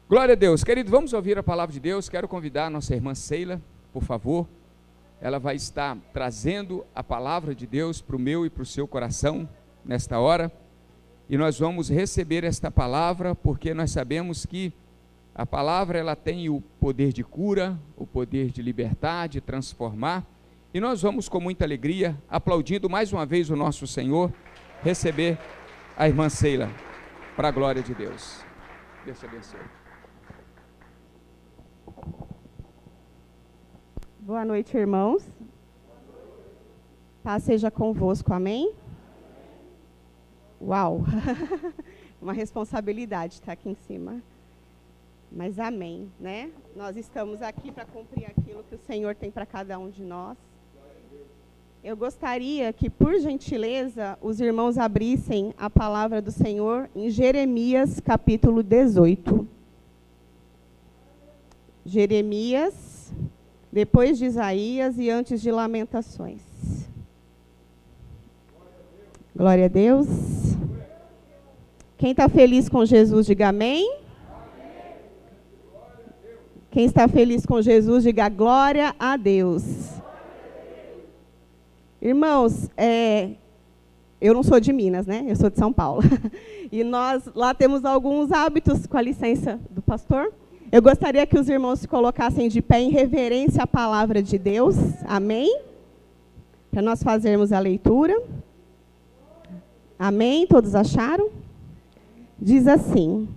Glória a Deus. Querido, vamos ouvir a palavra de Deus. Quero convidar a nossa irmã Sheila, por favor. Ela vai estar trazendo a palavra de Deus para o meu e para o seu coração nesta hora. E nós vamos receber esta palavra, porque nós sabemos que a palavra ela tem o poder de cura, o poder de libertar, de transformar. E nós vamos com muita alegria, aplaudindo mais uma vez o nosso Senhor, receber a irmã Sheila, para a glória de Deus. Deus te abençoe. Boa noite, irmãos. Paz seja convosco, amém? Uau! Uma responsabilidade estar aqui em cima. Mas amém, né? Nós estamos aqui para cumprir aquilo que o Senhor tem para cada um de nós. Eu gostaria que, por gentileza, os irmãos abrissem a palavra do Senhor em Jeremias, capítulo 18. Jeremias, depois de Isaías e antes de Lamentações. Glória a Deus. Quem está feliz com Jesus, diga amém. Quem está feliz com Jesus, diga glória a Deus. Irmãos, eu não sou de Minas, né? Eu sou de São Paulo. E nós lá temos alguns hábitos, com a licença do pastor. Eu gostaria que os irmãos se colocassem de pé em reverência à palavra de Deus. Amém? Para nós fazermos a leitura. Amém? Todos acharam? Diz assim: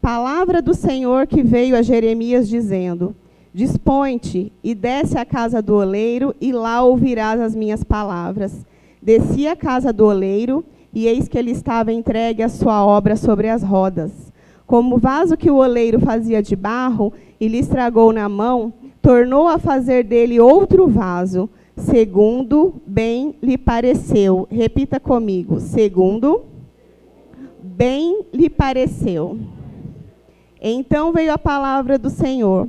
palavra do Senhor que veio a Jeremias dizendo: dispõe-te e desce à casa do oleiro, e lá ouvirás as minhas palavras. Desci à casa do oleiro, e eis que ele estava entregue a sua obra sobre as rodas. Como o vaso que o oleiro fazia de barro, e lhe estragou na mão, tornou a fazer dele outro vaso, segundo bem lhe pareceu. Repita comigo: segundo bem lhe pareceu. Então veio a palavra do Senhor: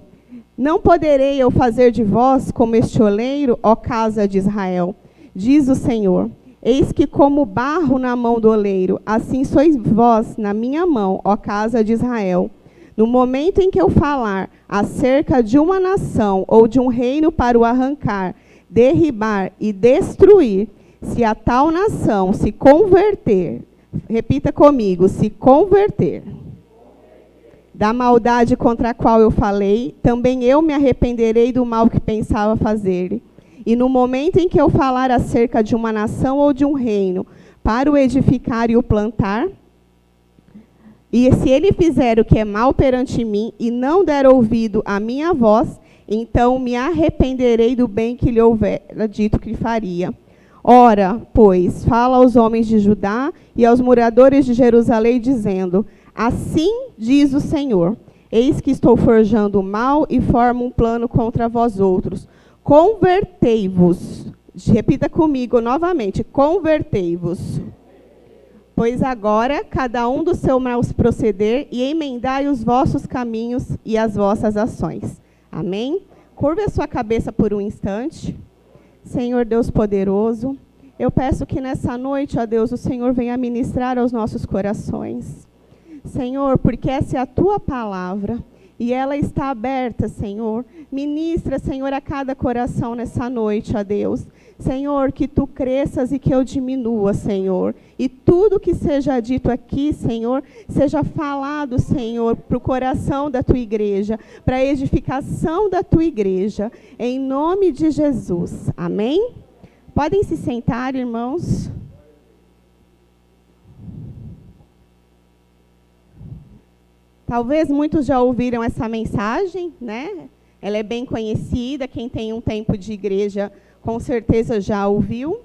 não poderei eu fazer de vós como este oleiro, ó casa de Israel? Diz o Senhor: eis que como barro na mão do oleiro, assim sois vós na minha mão, ó casa de Israel. No momento em que eu falar acerca de uma nação ou de um reino para o arrancar, derribar e destruir, se a tal nação se converter, repita comigo, se converter da maldade contra a qual eu falei, também eu me arrependerei do mal que pensava fazer. E no momento em que eu falar acerca de uma nação ou de um reino, para o edificar e o plantar, e se ele fizer o que é mal perante mim, e não der ouvido à minha voz, então me arrependerei do bem que lhe houvera dito que faria. Ora, pois, fala aos homens de Judá e aos moradores de Jerusalém, dizendo: assim diz o Senhor: eis que estou forjando o mal e formo um plano contra vós outros. Convertei-vos. Repita comigo novamente: convertei-vos. Pois agora, cada um do seu mau proceder, e emendai os vossos caminhos e as vossas ações. Amém? Curva a sua cabeça por um instante. Senhor Deus poderoso, eu peço que nessa noite, ó Deus, o Senhor venha ministrar aos nossos corações. Senhor, porque essa é a tua palavra e ela está aberta, Senhor. Ministra, Senhor, a cada coração nessa noite, ó Deus. Senhor, que tu cresças e que eu diminua, Senhor. E tudo que seja dito aqui, Senhor, seja falado, Senhor, para o coração da tua igreja, para a edificação da tua igreja. Em nome de Jesus. Amém? Podem se sentar, irmãos. Talvez muitos já ouviram essa mensagem, né? Ela é bem conhecida, quem tem um tempo de igreja com certeza já ouviu.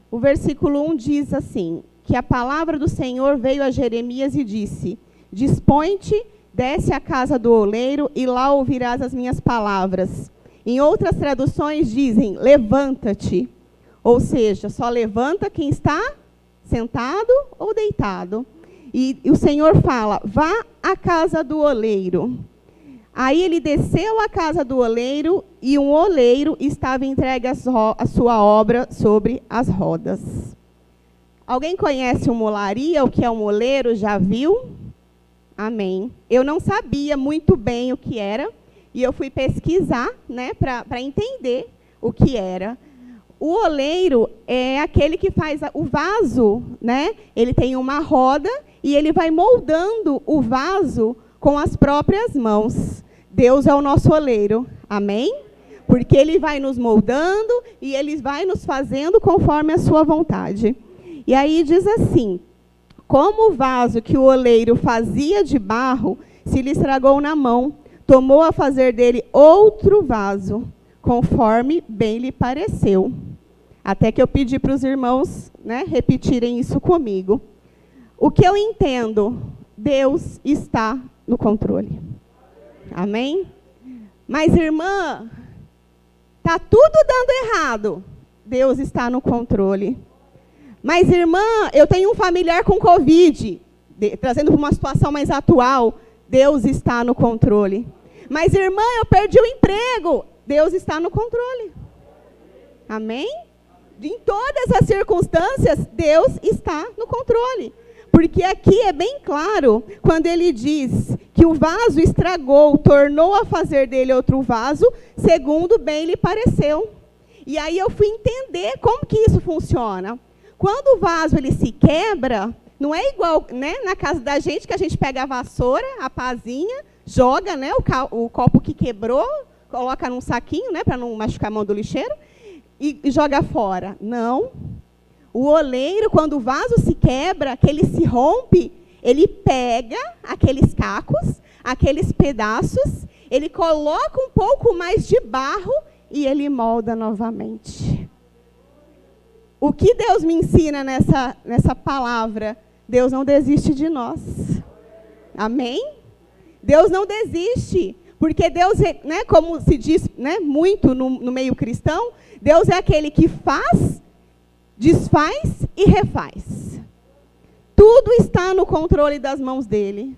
O versículo 1 diz assim, que a palavra do Senhor veio a Jeremias e disse: dispõe-te, desce à casa do oleiro, e lá ouvirás as minhas palavras. Em outras traduções dizem: levanta-te. Ou seja, só levanta quem está sentado ou deitado. E o Senhor fala: vá à casa do oleiro. Aí ele desceu à casa do oleiro, e um oleiro estava entregue a sua obra sobre as rodas. Alguém conhece o molaria, o que é um oleiro? Já viu? Amém. Eu não sabia muito bem o que era, e eu fui pesquisar, né, para entender o que era. O oleiro é aquele que faz o vaso, né? Ele tem uma roda e ele vai moldando o vaso com as próprias mãos. Deus é o nosso oleiro. Amém? Porque ele vai nos moldando e ele vai nos fazendo conforme a sua vontade. E aí diz assim: como o vaso que o oleiro fazia de barro se lhe estragou na mão, tomou a fazer dele outro vaso, conforme bem lhe pareceu. Até que eu pedi para os irmãos, né, repetirem isso comigo. O que eu entendo? Deus está no controle. Amém? Mas, irmã, está tudo dando errado. Deus está no controle. Mas, irmã, eu tenho um familiar com Covid, trazendo para uma situação mais atual. Deus está no controle. Mas, irmã, eu perdi o emprego. Deus está no controle. Amém? Em todas as circunstâncias, Deus está no controle. Porque aqui é bem claro, quando ele diz que o vaso estragou, tornou a fazer dele outro vaso, segundo bem lhe pareceu. E aí eu fui entender como que isso funciona. Quando o vaso ele se quebra, não é igual, né, na casa da gente, que a gente pega a vassoura, a pazinha, joga, né, o copo que quebrou, coloca num saquinho, né, para não machucar a mão do lixeiro, e joga fora. Não. O oleiro, quando o vaso se quebra, que ele se rompe, ele pega aqueles cacos, aqueles pedaços, ele coloca um pouco mais de barro e ele molda novamente. O que Deus me ensina nessa palavra? Deus não desiste de nós. Amém? Deus não desiste. Porque Deus, né, como se diz, né, muito no meio cristão, Deus é aquele que faz, desfaz e refaz. Tudo está no controle das mãos dele.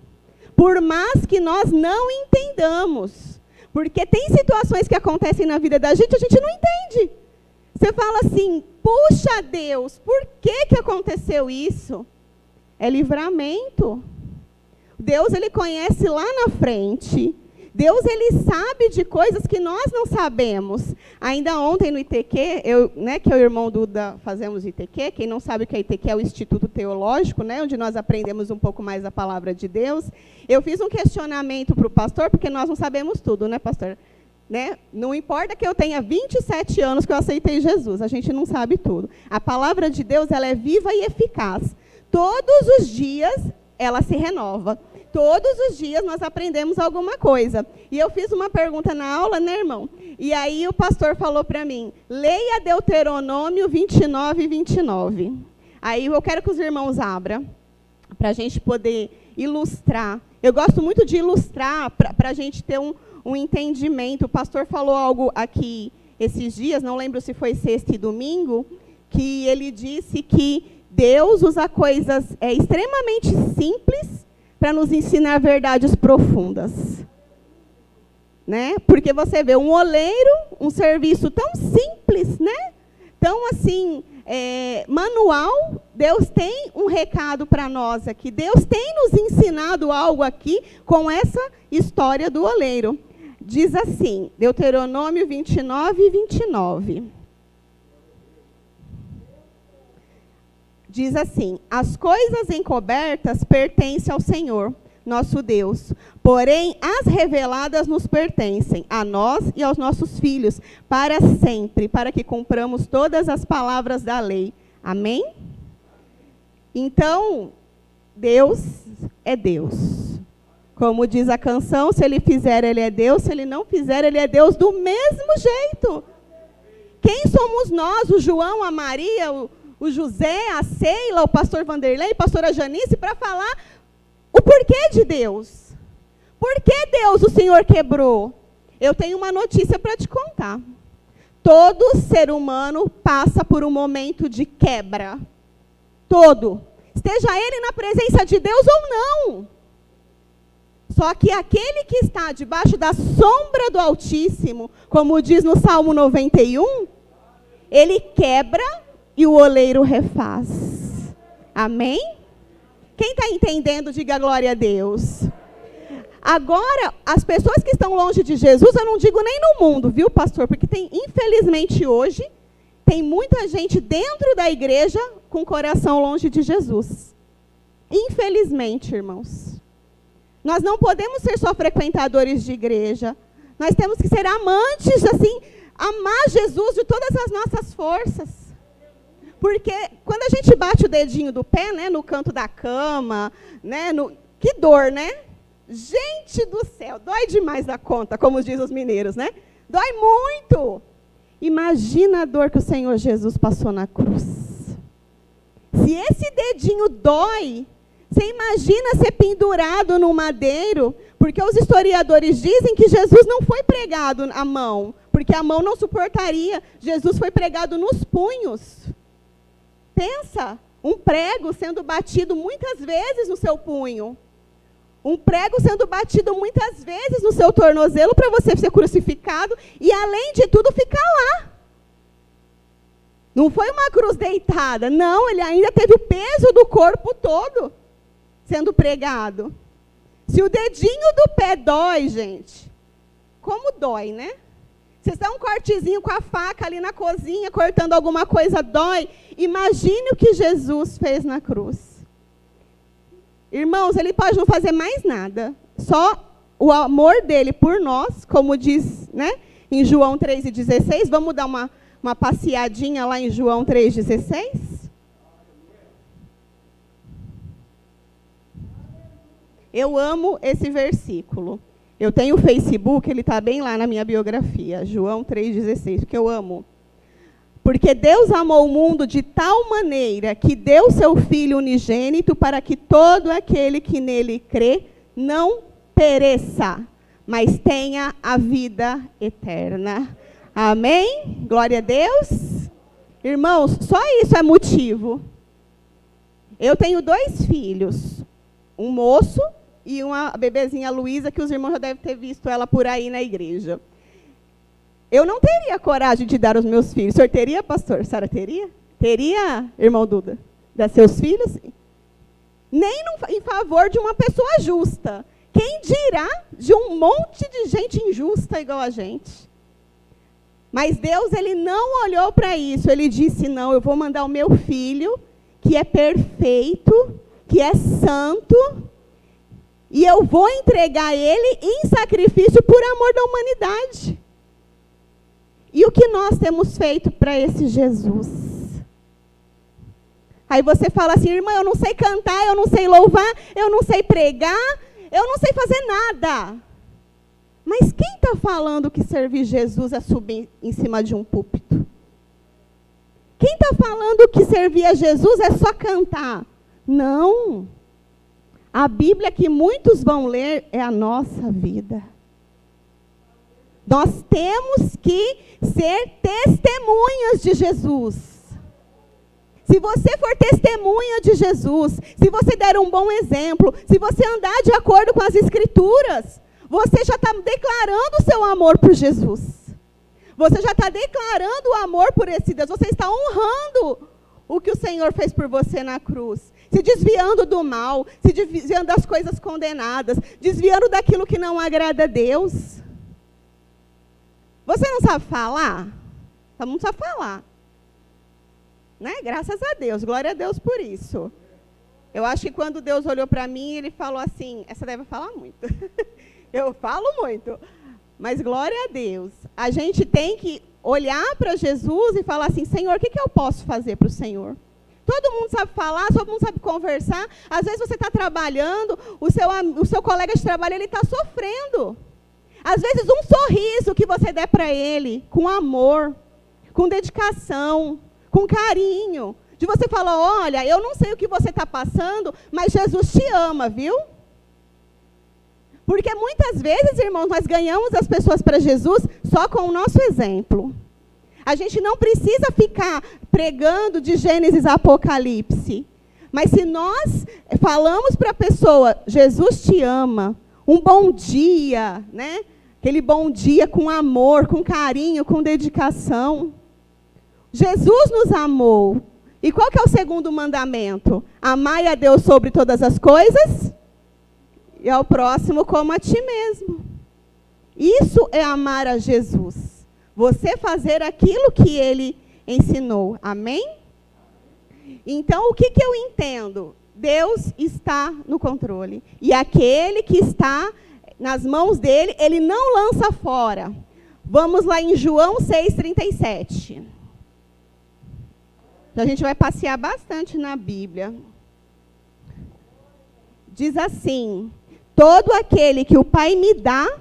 Por mais que nós não entendamos. Porque tem situações que acontecem na vida da gente, a gente não entende. Você fala assim, puxa Deus, por que aconteceu isso? É livramento. Deus, ele conhece lá na frente. Deus, ele sabe de coisas que nós não sabemos. Ainda ontem no ITQ, que é o irmão Duda, fazemos ITQ. Quem não sabe o que é ITQ é o Instituto Teológico, né, onde nós aprendemos um pouco mais a palavra de Deus. Eu fiz um questionamento para o pastor, porque nós não sabemos tudo, né, pastor? Né? Não importa que eu tenha 27 anos que eu aceitei Jesus, a gente não sabe tudo. A palavra de Deus, ela é viva e eficaz. Todos os dias ela se renova. Todos os dias nós aprendemos alguma coisa. E eu fiz uma pergunta na aula, né, irmão? E aí o pastor falou para mim, leia Deuteronômio 29 e 29. Aí eu quero que os irmãos abram, para a gente poder ilustrar. Eu gosto muito de ilustrar, para a gente ter um entendimento. O pastor falou algo aqui esses dias, não lembro se foi sexta e domingo, que ele disse que Deus usa coisas extremamente simples para nos ensinar verdades profundas. Né? Porque você vê um oleiro, um serviço tão simples, né? Tão assim, manual. Deus tem um recado para nós aqui. Deus tem nos ensinado algo aqui com essa história do oleiro. Diz assim, Deuteronômio 29 e 29. Diz assim, as coisas encobertas pertencem ao Senhor, nosso Deus. Porém, as reveladas nos pertencem, a nós e aos nossos filhos, para sempre, para que cumpramos todas as palavras da lei. Amém? Então, Deus é Deus. Como diz a canção, se ele fizer, ele é Deus. Se ele não fizer, ele é Deus do mesmo jeito. Quem somos nós, o João, a Maria, o José, a Seila, o pastor Vanderlei, a pastora Janice, para falar o porquê de Deus. Por que Deus o Senhor quebrou? Eu tenho uma notícia para te contar. Todo ser humano passa por um momento de quebra. Todo. Esteja ele na presença de Deus ou não. Só que aquele que está debaixo da sombra do Altíssimo, como diz no Salmo 91, ele quebra e o oleiro refaz. Amém? Quem está entendendo, diga glória a Deus. Agora, as pessoas que estão longe de Jesus, eu não digo nem no mundo, viu, pastor? Porque tem, infelizmente, hoje, tem muita gente dentro da igreja com o coração longe de Jesus. Infelizmente, irmãos. Nós não podemos ser só frequentadores de igreja. Nós temos que ser amantes, assim, amar Jesus de todas as nossas forças. Porque quando a gente bate o dedinho do pé, né, no canto da cama, né, que dor, né? Gente do céu, dói demais da conta, como dizem os mineiros, né? Dói muito. Imagina a dor que o Senhor Jesus passou na cruz. Se esse dedinho dói, você imagina ser pendurado no madeiro, porque os historiadores dizem que Jesus não foi pregado à mão, porque a mão não suportaria. Jesus foi pregado nos punhos. Pensa, um prego sendo batido muitas vezes no seu punho. Um prego sendo batido muitas vezes no seu tornozelo para você ser crucificado e, além de tudo, ficar lá. Não foi uma cruz deitada, não, ele ainda teve o peso do corpo todo sendo pregado. Se o dedinho do pé dói, gente, como dói, né? Vocês dão um cortezinho com a faca ali na cozinha, cortando alguma coisa, dói. Imagine o que Jesus fez na cruz. Irmãos, ele pode não fazer mais nada. Só o amor dele por nós, como diz, né, em João 3,16. Vamos dar uma passeadinha lá em João 3,16? Eu amo esse versículo. Eu tenho o Facebook, ele está bem lá na minha biografia, João 3,16, porque eu amo. Porque Deus amou o mundo de tal maneira que deu seu Filho unigênito para que todo aquele que nele crê não pereça, mas tenha a vida eterna. Amém? Glória a Deus. Irmãos, só isso é motivo. Eu tenho 2 filhos, um moço e uma bebezinha Luísa, que os irmãos já devem ter visto ela por aí na igreja. Eu não teria coragem de dar os meus filhos. O senhor teria, pastor? Sara teria? Teria, irmão Duda? Dar seus filhos? Nem em favor de uma pessoa justa. Quem dirá de um monte de gente injusta igual a gente? Mas Deus, ele não olhou para isso. Ele disse, não, eu vou mandar o meu filho, que é perfeito, que é santo, e eu vou entregar ele em sacrifício por amor da humanidade. E o que nós temos feito para esse Jesus? Aí você fala assim, irmã, eu não sei cantar, eu não sei louvar, eu não sei pregar, eu não sei fazer nada. Mas quem está falando que servir Jesus é subir em cima de um púlpito? Quem está falando que servir a Jesus é só cantar? Não. A Bíblia que muitos vão ler é a nossa vida. Nós temos que ser testemunhas de Jesus. Se você for testemunha de Jesus, se você der um bom exemplo, se você andar de acordo com as Escrituras, você já está declarando o seu amor por Jesus. Você já está declarando o amor por esse Deus. Você está honrando o que o Senhor fez por você na cruz. Se desviando do mal, se desviando das coisas condenadas, desviando daquilo que não agrada a Deus. Você não sabe falar? Todo mundo sabe falar. Né? Graças a Deus, glória a Deus por isso. Eu acho que quando Deus olhou para mim, ele falou assim, essa deve falar muito. Eu falo muito. Mas glória a Deus. A gente tem que olhar para Jesus e falar assim, Senhor, o que eu posso fazer para o Senhor? Todo mundo sabe falar, todo mundo sabe conversar. Às vezes você está trabalhando, o seu colega de trabalho ele está sofrendo. Às vezes um sorriso que você der para ele, com amor, com dedicação, com carinho, de você falar, olha, eu não sei o que você está passando, mas Jesus te ama, viu? Porque muitas vezes, irmãos, nós ganhamos as pessoas para Jesus só com o nosso exemplo. A gente não precisa ficar pregando de Gênesis a Apocalipse. Mas se nós falamos para a pessoa, Jesus te ama, um bom dia, né? Aquele bom dia com amor, com carinho, com dedicação. Jesus nos amou. E qual que é o segundo mandamento? Amai a Deus sobre todas as coisas e ao próximo como a ti mesmo. Isso é amar a Jesus. Você fazer aquilo que ele ensinou. Amém? Então, o que eu entendo? Deus está no controle. E aquele que está nas mãos dele, ele não lança fora. Vamos lá em João 6,37. A gente vai passear bastante na Bíblia. Diz assim: todo aquele que o Pai me dá,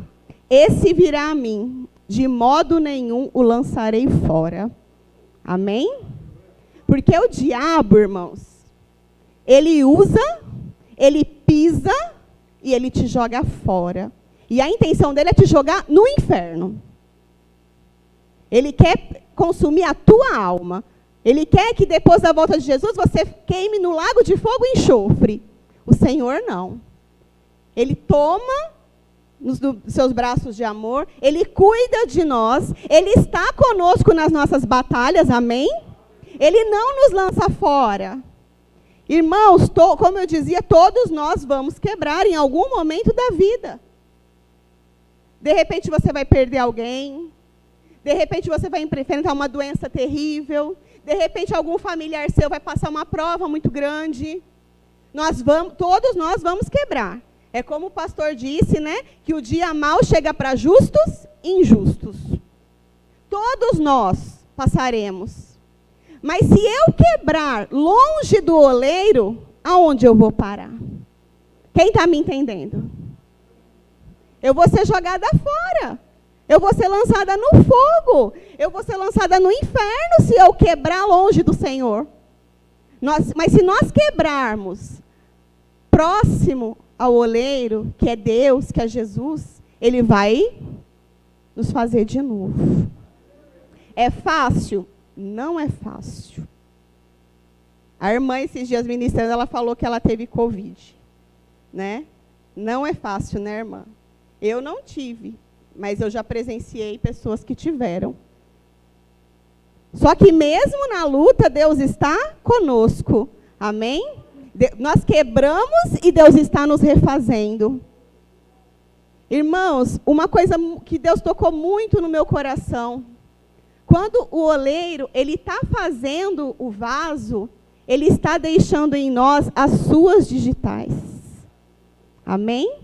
esse virá a mim. De modo nenhum o lançarei fora. Amém? Porque o diabo, irmãos, ele usa, ele pisa e ele te joga fora. E a intenção dele é te jogar no inferno. Ele quer consumir a tua alma. Ele quer que depois da volta de Jesus você queime no lago de fogo e enxofre. O Senhor não. Ele toma nos seus braços de amor, ele cuida de nós, ele está conosco nas nossas batalhas, amém? Ele não nos lança fora. Irmãos, como eu dizia, todos nós vamos quebrar em algum momento da vida. De repente você vai perder alguém, de repente você vai enfrentar uma doença terrível, de repente algum familiar seu vai passar uma prova muito grande. Todos nós vamos quebrar. É como o pastor disse, né? Que o dia mau chega para justos e injustos. Todos nós passaremos. Mas se eu quebrar longe do oleiro, aonde eu vou parar? Quem está me entendendo? Eu vou ser jogada fora. Eu vou ser lançada no fogo. Eu vou ser lançada no inferno se eu quebrar longe do Senhor. Mas se nós quebrarmos próximo ao oleiro, que é Deus, que é Jesus, ele vai nos fazer de novo. É fácil? Não é fácil. A irmã, esses dias ministrando, ela falou que ela teve Covid. Né? Não é fácil, né, irmã? Eu não tive, mas eu já presenciei pessoas que tiveram. Só que mesmo na luta, Deus está conosco. Amém? Nós quebramos e Deus está nos refazendo. Irmãos, uma coisa que Deus tocou muito no meu coração. Quando o oleiro, ele está fazendo o vaso, ele está deixando em nós as suas digitais. Amém?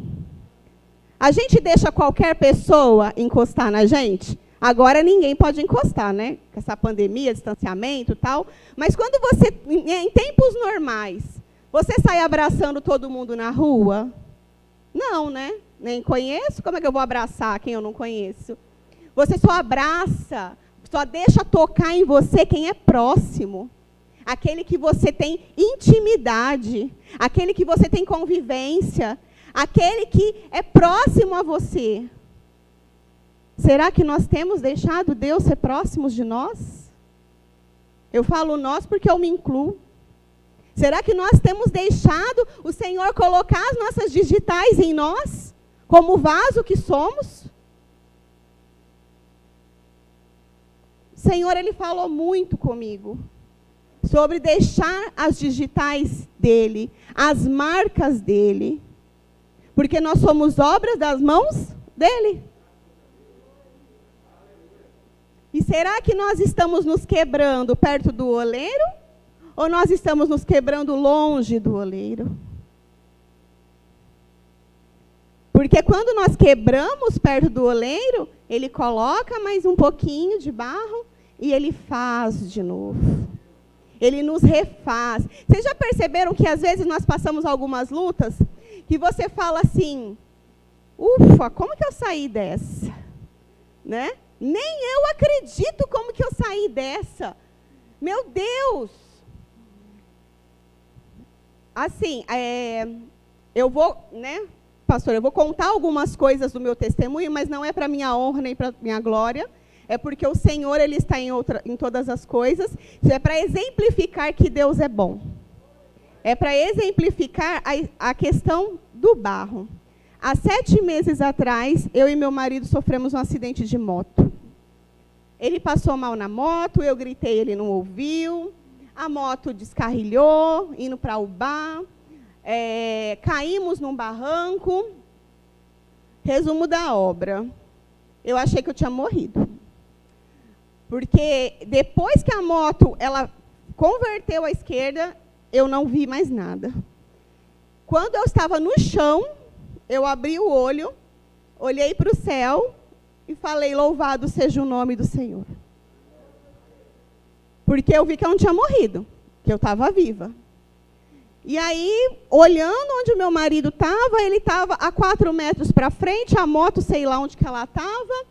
A gente deixa qualquer pessoa encostar na gente? Agora ninguém pode encostar, né? Com essa pandemia, distanciamento e tal. Mas quando você, em tempos normais, você sai abraçando todo mundo na rua? Não, né? Nem conheço, como é que eu vou abraçar quem eu não conheço? Você só abraça, só deixa tocar em você quem é próximo. Aquele que você tem intimidade, aquele que você tem convivência, aquele que é próximo a você. Será que nós temos deixado Deus ser próximo de nós? Eu falo nós porque eu me incluo. Será que nós temos deixado o Senhor colocar as nossas digitais em nós, como vaso que somos? O Senhor, ele falou muito comigo sobre deixar as digitais dele, as marcas dele, porque nós somos obras das mãos dele. E será que nós estamos nos quebrando perto do oleiro? Ou nós estamos nos quebrando longe do oleiro? Porque quando nós quebramos perto do oleiro, ele coloca mais um pouquinho de barro e ele faz de novo. Ele nos refaz. Vocês já perceberam que às vezes nós passamos algumas lutas que você fala assim, ufa, como que eu saí dessa? Né? Nem eu acredito como que eu saí dessa. Meu Deus! Assim, eu vou, né, pastor, eu vou contar algumas coisas do meu testemunho, mas não é para minha honra nem para minha glória. É porque o Senhor, ele está em todas as coisas. Isso é para exemplificar que Deus é bom. É para exemplificar a questão do barro. Há 7 meses atrás, eu e meu marido sofremos um acidente de moto. Ele passou mal na moto, eu gritei, ele não ouviu. A moto descarrilhou, indo para Ubá. caímos num barranco. Resumo da obra. Eu achei que eu tinha morrido. Porque depois que a moto ela converteu à esquerda, eu não vi mais nada. Quando eu estava no chão, eu abri o olho, olhei para o céu e falei, louvado seja o nome do Senhor. Porque eu vi que eu não tinha morrido, que eu estava viva. E aí, olhando onde o meu marido estava, ele estava a 4 metros para frente, a moto, sei lá onde que ela estava.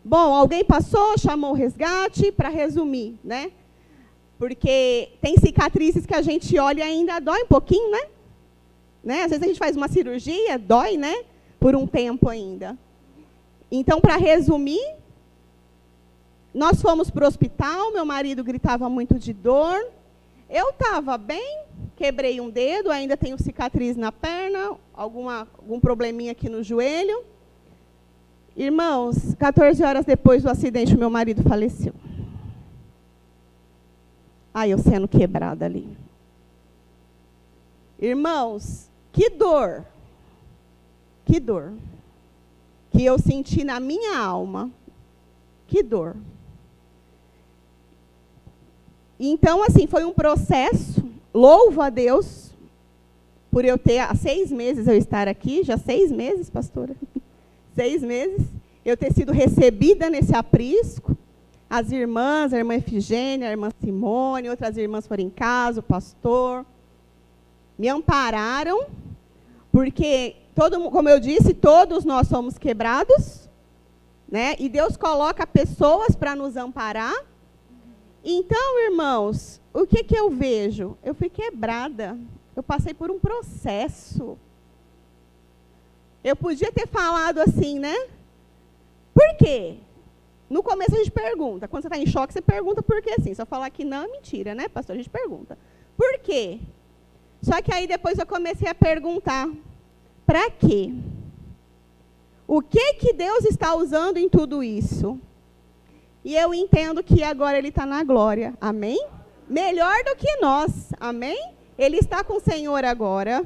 Bom, alguém passou, chamou o resgate, para resumir, né? Porque tem cicatrizes que a gente olha e ainda dói um pouquinho, né? Às vezes a gente faz uma cirurgia, dói, né? Por um tempo ainda. Então, para resumir, nós fomos para o hospital, meu marido gritava muito de dor. Eu estava bem, quebrei um dedo, ainda tenho cicatriz na perna, algum probleminha aqui no joelho. Irmãos, 14 horas depois do acidente, o meu marido faleceu. Aí eu sendo quebrada ali. Irmãos, que dor. Que dor. Que eu senti na minha alma. Que dor. Então, assim, foi um processo. Louvo a Deus por eu ter, há 6 meses eu estar aqui. Já 6 meses, pastora? 6 meses. Eu ter sido recebida nesse aprisco. As irmãs, a irmã Efigênia, a irmã Simone, outras irmãs foram em casa, o pastor. Me ampararam, porque, como eu disse, todos nós somos quebrados, né? E Deus coloca pessoas para nos amparar. Então, irmãos, o que eu vejo? Eu fui quebrada. Eu passei por um processo. Eu podia ter falado assim, né? Por quê? No começo a gente pergunta. Quando você está em choque, você pergunta por quê assim. Só falar que não é mentira, né, pastor? A gente pergunta. Por quê? Só que aí depois eu comecei a perguntar. Para quê? O que Deus está usando em tudo isso? E eu entendo que agora Ele está na glória. Amém? Melhor do que nós. Amém? Ele está com o Senhor agora.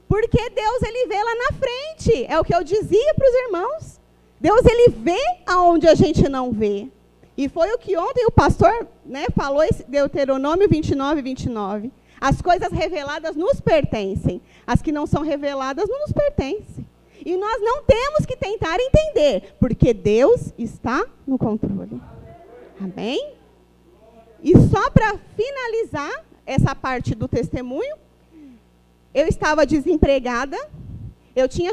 Porque Deus, Ele vê lá na frente. É o que eu dizia para os irmãos. Deus, Ele vê aonde a gente não vê. E foi o que ontem o pastor, né, falou, esse Deuteronômio 29, 29. As coisas reveladas nos pertencem. As que não são reveladas não nos pertencem. E nós não temos que tentar entender, porque Deus está no controle. Amém? E só para finalizar essa parte do testemunho, eu estava desempregada. Eu tinha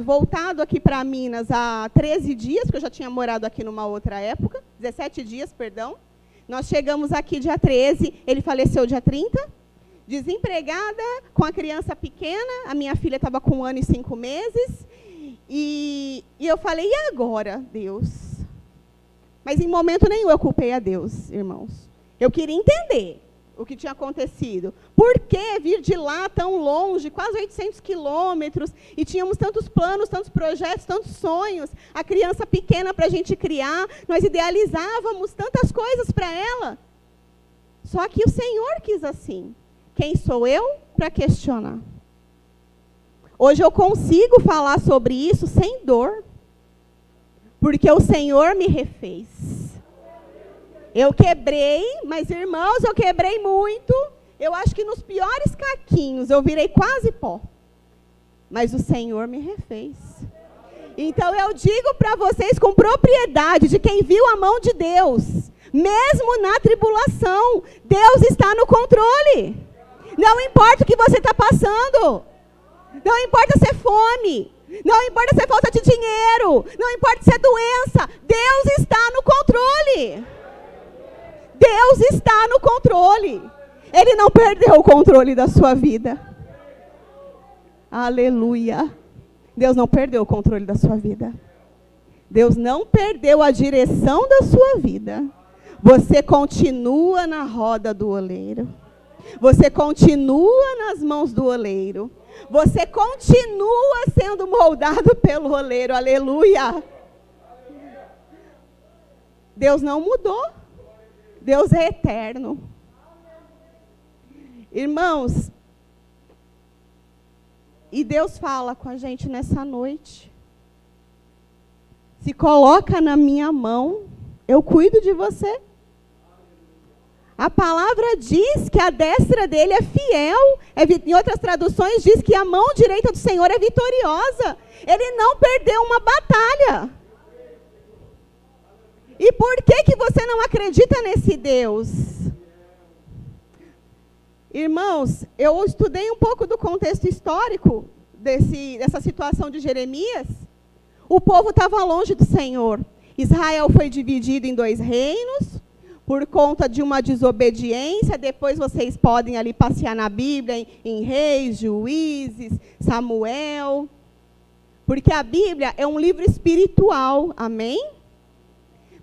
voltado aqui para Minas há 13 dias, porque eu já tinha morado aqui numa outra época, 17 dias, perdão. Nós chegamos aqui dia 13, ele faleceu dia 30. Desempregada, com a criança pequena, a minha filha estava com 1 ano e 5 meses, e eu falei, e agora, Deus? Mas em momento nenhum eu culpei a Deus, irmãos. Eu queria entender o que tinha acontecido. Por que vir de lá tão longe, quase 800 quilômetros, e tínhamos tantos planos, tantos projetos, tantos sonhos, a criança pequena para a gente criar, nós idealizávamos tantas coisas para ela. Só que o Senhor quis assim. Quem sou eu para questionar? Hoje eu consigo falar sobre isso sem dor, porque o Senhor me refez. Eu quebrei, mas irmãos, eu quebrei muito. Eu acho que nos piores caquinhos eu virei quase pó. Mas o Senhor me refez. Então eu digo para vocês com propriedade de quem viu a mão de Deus, mesmo na tribulação, Deus está no controle. Não importa o que você está passando. Não importa se é fome. Não importa se é falta de dinheiro. Não importa se é doença. Deus está no controle. Deus está no controle. Ele não perdeu o controle da sua vida. Aleluia. Deus não perdeu o controle da sua vida. Deus não perdeu a direção da sua vida. Você continua na roda do oleiro. Você continua nas mãos do oleiro. Você continua sendo moldado pelo oleiro. Aleluia. Deus não mudou. Deus é eterno. Irmãos, E Deus fala com a gente nessa noite. Se coloca na minha mão, eu cuido de você. A palavra diz que a destra dele é fiel. Em outras traduções diz que a mão direita do Senhor é vitoriosa. Ele não perdeu uma batalha. E por que você não acredita nesse Deus? Irmãos, eu estudei um pouco do contexto histórico dessa situação de Jeremias. O povo estava longe do Senhor. Israel foi dividido em 2 reinos, por conta de uma desobediência. Depois vocês podem ali passear na Bíblia, em Reis, Juízes, Samuel. Porque a Bíblia é um livro espiritual, amém?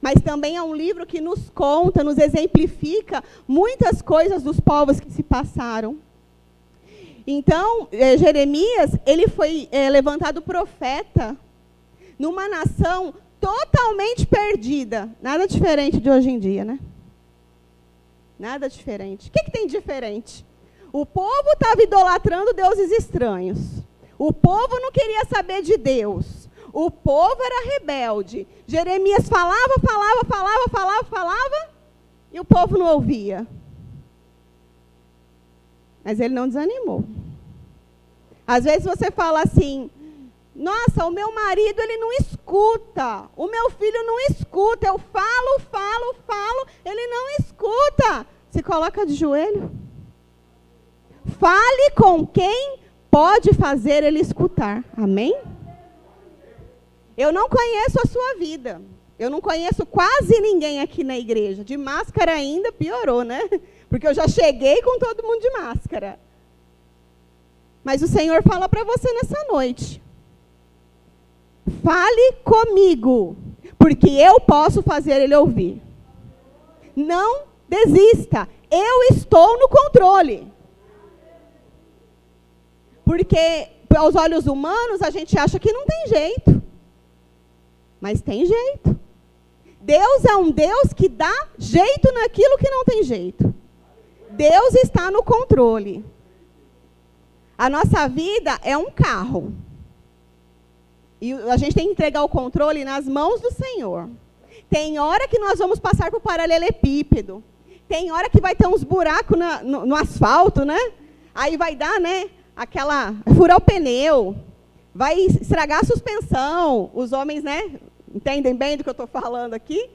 Mas também é um livro que nos conta, nos exemplifica muitas coisas dos povos que se passaram. Então, Jeremias, ele foi levantado profeta numa nação totalmente perdida. Nada diferente de hoje em dia, né? Nada diferente. O que tem de diferente? O povo estava idolatrando deuses estranhos. O povo não queria saber de Deus. O povo era rebelde. Jeremias falava, e o povo não ouvia. Mas ele não desanimou. Às vezes você fala assim: nossa, o meu marido ele não escuta, o meu filho não escuta, eu falo, ele não escuta. Se coloca de joelho. Fale com quem pode fazer ele escutar. Amém? Eu não conheço a sua vida. Eu não conheço quase ninguém aqui na igreja. De máscara ainda piorou, né? Porque eu já cheguei com todo mundo de máscara. Mas o Senhor fala para você nessa noite: fale comigo, porque eu posso fazer ele ouvir. Não desista. Eu estou no controle. Porque aos olhos humanos a gente acha que não tem jeito. Mas tem jeito. Deus é um Deus que dá jeito naquilo que não tem jeito. Deus está no controle. A nossa vida é um carro. E a gente tem que entregar o controle nas mãos do Senhor. Tem hora que nós vamos passar por paralelepípedo. Tem hora que vai ter uns buracos no asfalto, né? Aí vai dar, né? Furar o pneu. Vai estragar a suspensão. Os homens, né? Entendem bem do que eu estou falando aqui?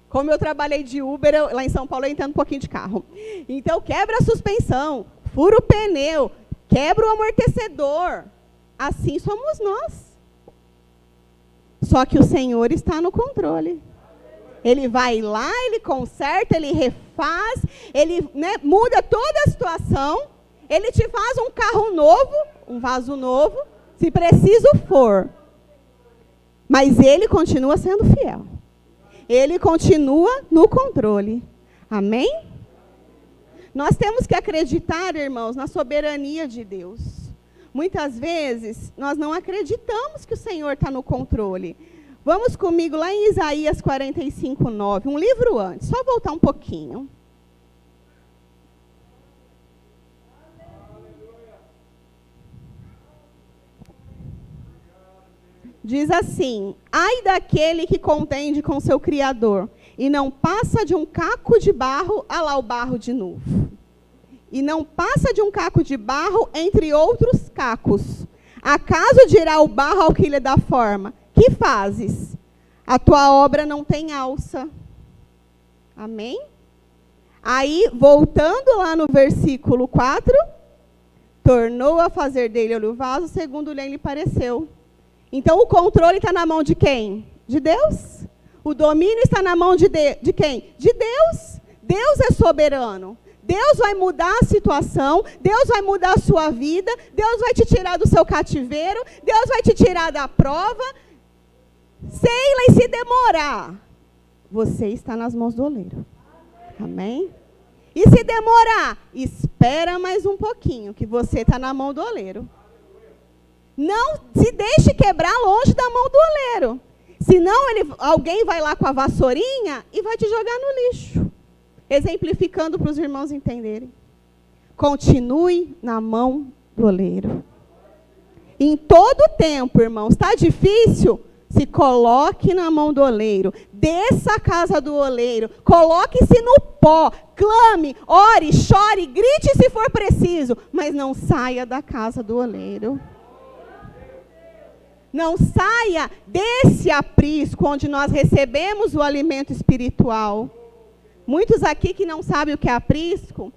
Como eu trabalhei de Uber, lá em São Paulo eu entendo um pouquinho de carro. Então, quebra a suspensão, fura o pneu, quebra o amortecedor. Assim somos nós. Só que o Senhor está no controle. Ele vai lá, ele conserta, ele refaz, ele, né, muda toda a situação. Ele te faz um carro novo, um vaso novo, se preciso for. Mas ele continua sendo fiel. Ele continua no controle. Amém? Nós temos que acreditar, irmãos, na soberania de Deus. Muitas vezes, nós não acreditamos que o Senhor está no controle. Vamos comigo lá em Isaías 45:9, um livro antes. Só voltar um pouquinho. Diz assim: ai daquele que contende com seu Criador, e não passa de um caco de barro, a lá o barro de novo. E não passa de um caco de barro entre outros cacos. Acaso dirá o barro ao que lhe dá forma: que fazes? A tua obra não tem alça. Amém? Aí, voltando lá no versículo 4, tornou a fazer dele o vaso, segundo lhe pareceu. Então, o controle está na mão de quem? De Deus. O domínio está na mão de quem? De Deus. Deus é soberano. Deus vai mudar a situação, Deus vai mudar a sua vida, Deus vai te tirar do seu cativeiro, Deus vai te tirar da prova. Sei, e se demorar, você está nas mãos do oleiro. Amém? E se demorar, espera mais um pouquinho, que você está na mão do oleiro. Não se deixe quebrar longe da mão do oleiro. Senão alguém vai lá com a vassourinha e vai te jogar no lixo. Exemplificando para os irmãos entenderem. Continue na mão do oleiro. Em todo tempo, irmãos, está difícil? Se coloque na mão do oleiro, desça a casa do oleiro, coloque-se no pó, clame, ore, chore, grite se for preciso, mas não saia da casa do oleiro. Não saia desse aprisco onde nós recebemos o alimento espiritual. Muitos aqui que não sabem o que é aprisco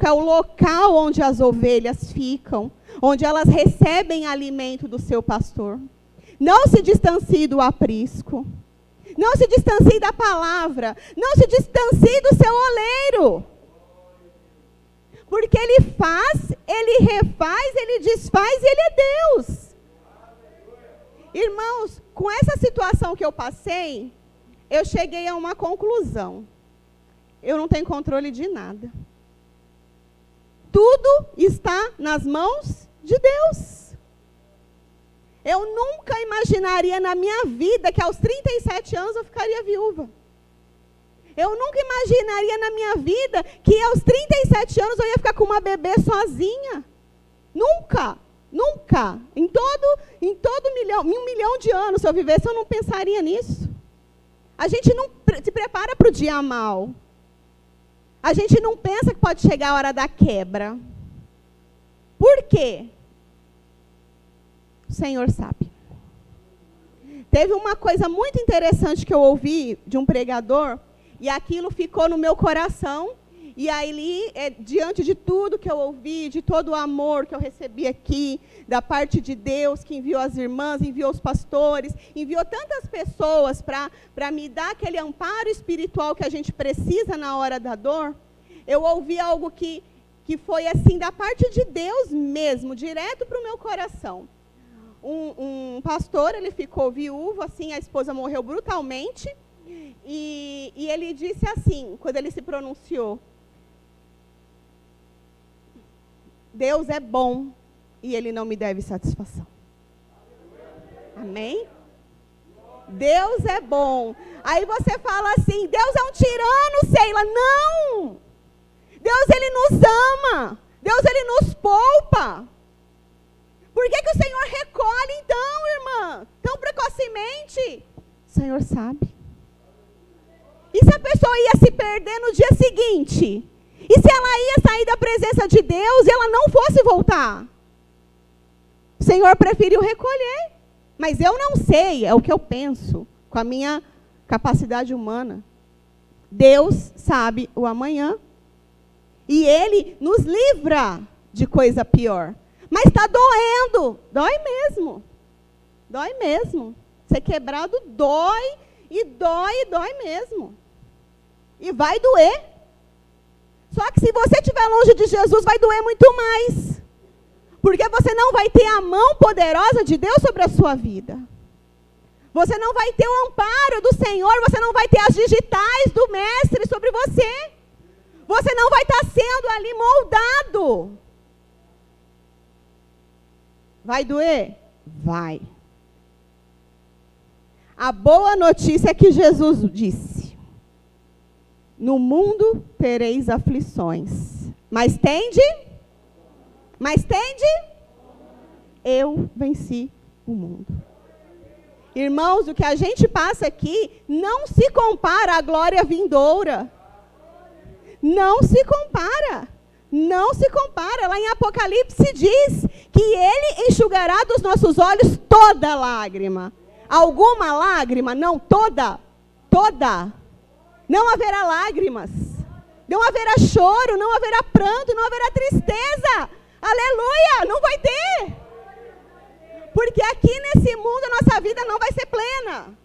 é o local onde as ovelhas ficam, onde elas recebem alimento do seu pastor. Não se distancie do aprisco. Não se distancie da palavra. Não se distancie do seu oleiro. Porque ele faz, ele refaz, ele desfaz e ele é Deus. Irmãos, com essa situação que eu passei, eu cheguei a uma conclusão. Eu não tenho controle de nada. Tudo está nas mãos de Deus. Eu nunca imaginaria na minha vida que aos 37 anos eu ficaria viúva. Eu nunca imaginaria na minha vida que aos 37 anos eu ia ficar com uma bebê sozinha. Nunca, nunca. Em todo milhão, em 1 milhão de anos, se eu vivesse, eu não pensaria nisso. A gente não se prepara para o dia mal. A gente não pensa que pode chegar a hora da quebra. Por quê? O Senhor sabe. Teve uma coisa muito interessante que eu ouvi de um pregador, e aquilo ficou no meu coração, e aí, diante de tudo que eu ouvi, de todo o amor que eu recebi aqui, da parte de Deus, que enviou as irmãs, enviou os pastores, enviou tantas pessoas para me dar aquele amparo espiritual que a gente precisa na hora da dor, eu ouvi algo que foi assim, da parte de Deus mesmo, direto para o meu coração. Um pastor, ele ficou viúvo, assim, a esposa morreu brutalmente, e ele disse assim, quando ele se pronunciou: Deus é bom e Ele não me deve satisfação. Amém? Deus é bom. Aí você fala assim, Deus é um tirano, Sheila. Não! Deus, Ele nos ama. Deus, Ele nos poupa. Por que o Senhor recolhe então, irmã? Tão precocemente? O Senhor sabe. E se a pessoa ia se perder no dia seguinte? E se ela ia sair da presença de Deus e ela não fosse voltar? O Senhor preferiu recolher. Mas eu não sei, é o que eu penso, com a minha capacidade humana. Deus sabe o amanhã. E Ele nos livra de coisa pior. Mas está doendo. Dói mesmo. Dói mesmo. Ser quebrado dói, e dói mesmo. E vai doer. Só que se você estiver longe de Jesus, vai doer muito mais. Porque você não vai ter a mão poderosa de Deus sobre a sua vida. Você não vai ter o amparo do Senhor, você não vai ter as digitais do Mestre sobre você. Você não vai estar sendo ali moldado. Vai doer? Vai. A boa notícia é que Jesus disse: no mundo tereis aflições, mas tende? Eu venci o mundo. Irmãos, o que a gente passa aqui não se compara à glória vindoura. Não se compara. Não se compara. Lá em Apocalipse diz que Ele enxugará dos nossos olhos toda lágrima. Alguma lágrima? Não, toda. Toda. Não haverá lágrimas. Não haverá choro, não haverá pranto, não haverá tristeza. Aleluia! Não vai ter. Porque aqui nesse mundo a nossa vida não vai ser plena.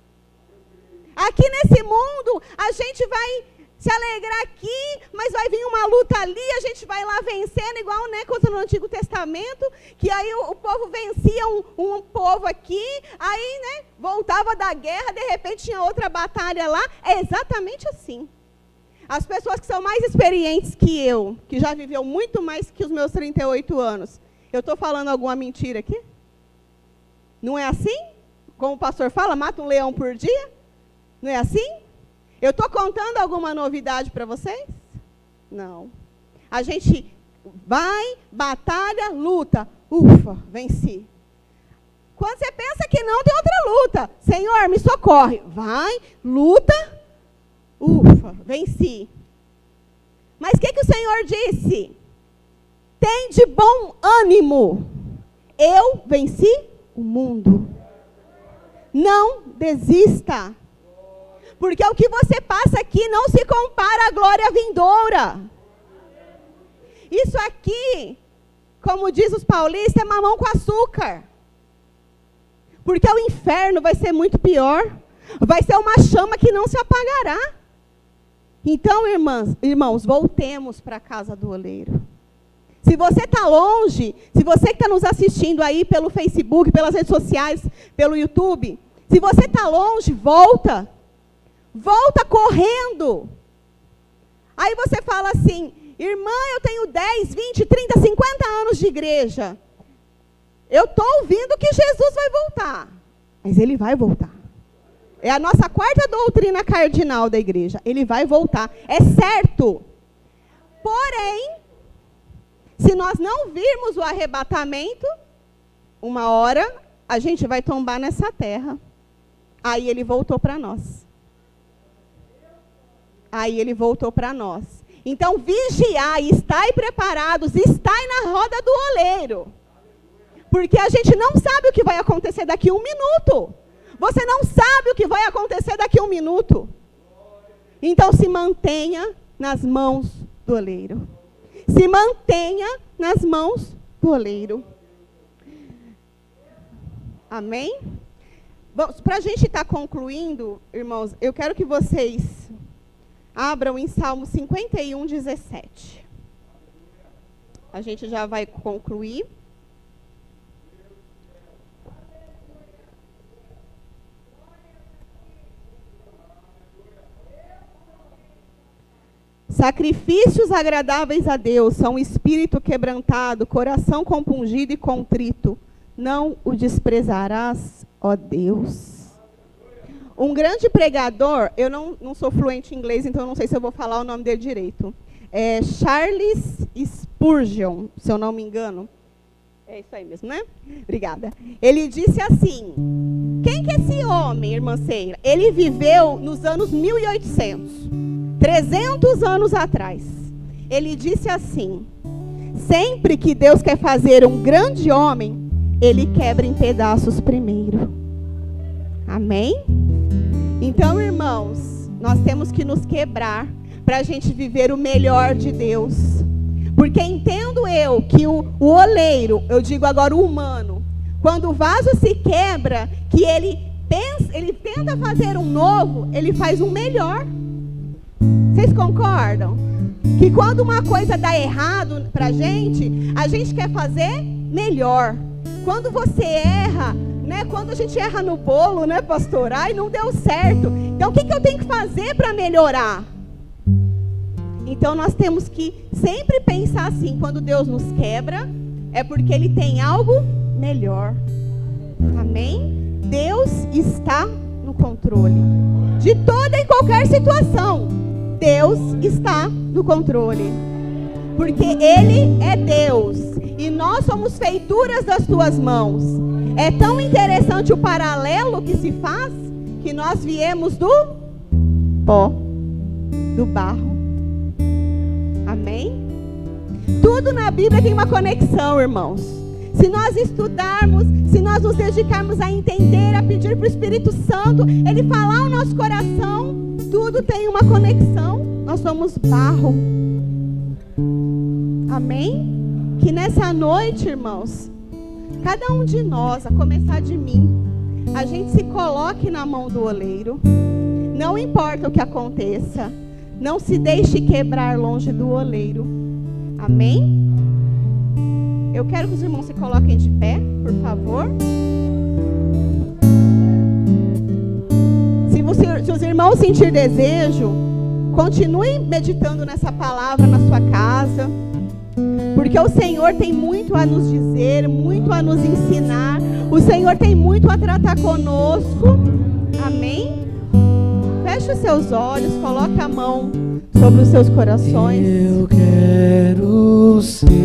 Aqui nesse mundo a gente vai se alegrar aqui, mas vai vir uma luta ali, a gente vai lá vencendo, igual, né, quando no Antigo Testamento, que aí o povo vencia um povo aqui, aí, né, voltava da guerra, de repente tinha outra batalha lá. É exatamente assim. As pessoas que são mais experientes que eu, que já viveu muito mais que os meus 38 anos, eu estou falando alguma mentira aqui? Não é assim? Como o pastor fala, mata um leão por dia? Não é assim? Eu estou contando alguma novidade para vocês? Não. A gente vai, batalha, luta. Ufa, venci. Quando você pensa que não, tem outra luta. Senhor, me socorre. Vai, luta. Ufa, venci. Mas o que o Senhor disse? Tem de bom ânimo. Eu venci o mundo. Não desista. Porque o que você passa aqui não se compara à glória vindoura. Isso aqui, como diz os paulistas, é mamão com açúcar. Porque o inferno vai ser muito pior. Vai ser uma chama que não se apagará. Então, irmãos, voltemos para a casa do oleiro. Se você está longe, se você que está nos assistindo aí pelo Facebook, pelas redes sociais, pelo YouTube, se você está longe, volta. Volta correndo. Aí você fala assim, irmã, eu tenho 10, 20, 30, 50 anos de igreja. Eu estou ouvindo que Jesus vai voltar. Mas ele vai voltar. É a nossa quarta doutrina cardinal da igreja. Ele vai voltar. É certo. Porém, se nós não virmos o arrebatamento, uma hora a gente vai tombar nessa terra. Aí ele voltou para nós. Aí ele voltou para nós. Então, vigiai, estai preparados, estai na roda do oleiro. Porque a gente não sabe o que vai acontecer daqui a 1 minuto. Você não sabe o que vai acontecer daqui a 1 minuto. Então, se mantenha nas mãos do oleiro. Se mantenha nas mãos do oleiro. Amém? Para a gente estar concluindo, irmãos, eu quero que vocês abram em Salmo 51, 17. A gente já vai concluir. Sacrifícios agradáveis a Deus são espírito quebrantado, coração compungido e contrito. Não o desprezarás, ó Deus. Um grande pregador, eu não sou fluente em inglês, então eu não sei se eu vou falar o nome dele direito. É Charles Spurgeon, se eu não me engano. É isso aí mesmo, né? Obrigada. Ele disse assim, quem que é esse homem, irmã Seira? Ele viveu nos anos 1800, 300 anos atrás. Ele disse assim, sempre que Deus quer fazer um grande homem, ele quebra em pedaços primeiro. Amém? Então, irmãos, nós temos que nos quebrar para a gente viver o melhor de Deus. Porque entendo eu que o oleiro, eu digo agora o humano, quando o vaso se quebra, que ele tenta fazer um novo, ele faz um melhor. Vocês concordam? Que quando uma coisa dá errado para a gente quer fazer melhor. Quando você erra, né? Quando a gente erra no bolo, né, pastor? Ai, não deu certo. Então, o que eu tenho que fazer para melhorar? Então, nós temos que sempre pensar assim, quando Deus nos quebra, é porque Ele tem algo melhor. Amém? Deus está no controle de toda e qualquer situação. Deus está no controle. Porque Ele é Deus. E nós somos feituras das tuas mãos. É tão interessante o paralelo que se faz, que nós viemos do pó, do barro. Amém? Tudo na Bíblia tem uma conexão, irmãos. Se nós estudarmos, se nós nos dedicarmos a entender, a pedir para o Espírito Santo, Ele falar o nosso coração, tudo tem uma conexão. Nós somos barro. Amém? Que nessa noite, irmãos, cada um de nós, a começar de mim, a gente se coloque na mão do oleiro. Não importa o que aconteça, não se deixe quebrar longe do oleiro. Amém? Eu quero que os irmãos se coloquem de pé, por favor. Se os irmãos sentir desejo, continue meditando nessa palavra na sua casa. Porque o Senhor tem muito a nos dizer, muito a nos ensinar. O Senhor tem muito a tratar conosco. Amém? Feche os seus olhos, coloque a mão sobre os seus corações. Eu quero ser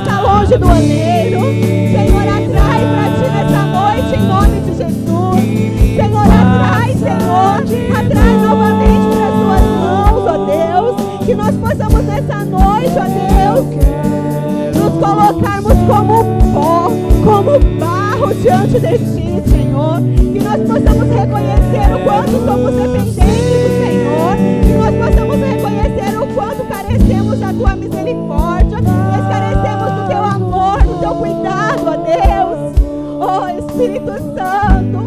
está longe do oleiro. Senhor, atrai para ti nessa noite, em nome de Jesus. Senhor, atrai, Senhor, atrai novamente para as tuas mãos, ó Deus. Que nós possamos nessa noite, ó Deus, nos colocarmos como pó, como barro diante de ti, Senhor. Que nós possamos reconhecer o quanto somos dependentes do Senhor. Que nós possamos reconhecer o quanto carecemos da tua misericórdia. Nós carecemos do teu amor, do teu cuidado, ó Deus. Oh Espírito Santo,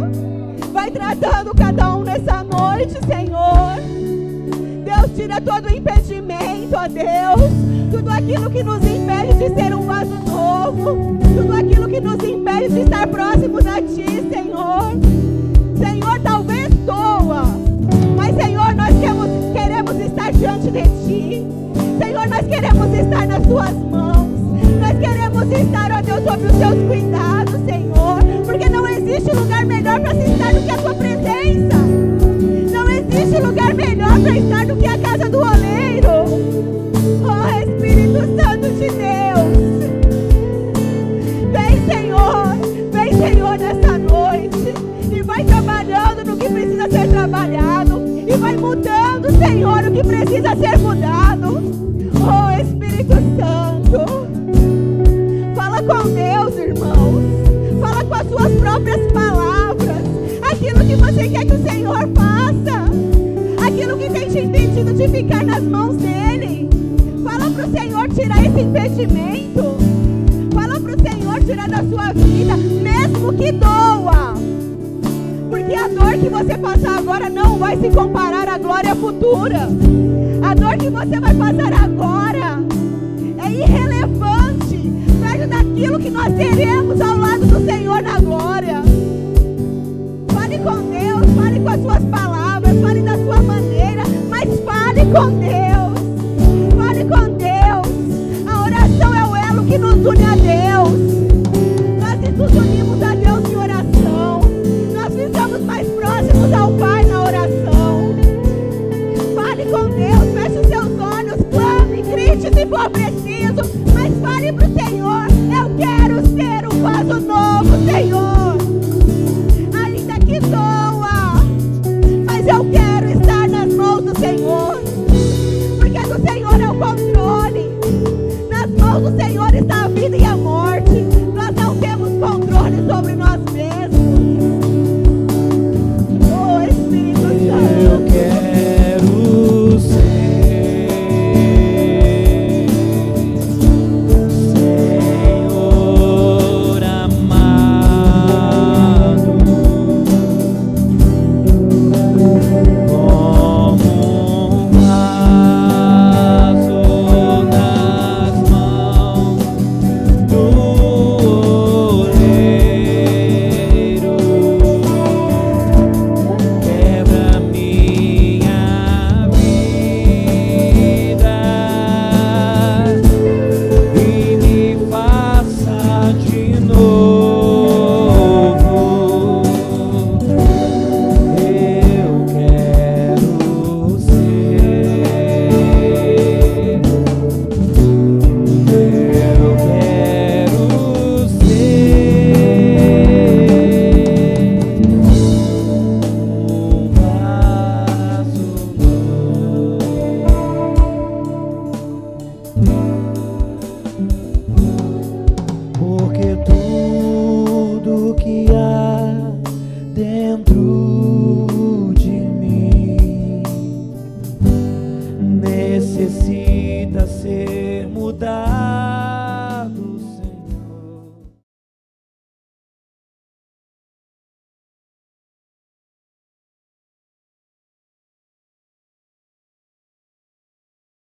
vai tratando cada um nessa noite, Senhor. Deus, tira todo o impedimento, ó Deus. Tudo aquilo que nos impede de ser um vaso novo. Tudo aquilo que nos impede de estar próximos a ti, Senhor. Senhor, talvez doa, mas Senhor, nós queremos estar diante de ti. Senhor, nós queremos estar nas tuas mãos. Nós queremos estar, ó Deus, sob os teus cuidados, Senhor. Porque não existe lugar melhor para se estar do que a tua presença. Não existe lugar melhor para estar do que a casa do oleiro. Oh Espírito Santo de Deus, vem Senhor nessa noite e vai trabalhando no que precisa ser trabalhado e vai mudando, Senhor, o que precisa ser mudado. Oh Espírito Santo, fala com Deus, irmãos, fala com as suas próprias palavras, aquilo que você quer que o Senhor faça, aquilo que tem te impedido de ficar nas mãos dele. Fala para o Senhor tirar esse impedimento. Fala para o Senhor tirar da sua vida, mesmo que doa. Porque a dor que você passar agora não vai se comparar à glória futura. A dor que você vai passar agora é irrelevante perto daquilo que nós teremos ao lado do Senhor na glória. Fale com Deus, fale com as suas palavras, fale da sua maneira, mas fale com Deus. Fale com Deus. A oração é o elo que nos une a Deus. Nós nos unimos a Deus em oração. Nós ficamos mais próximos ao Pai na oração. Fale com Deus, feche os seus olhos, clame, grite se for preciso, mas fale para o Senhor: eu quero ser um vaso novo, Senhor.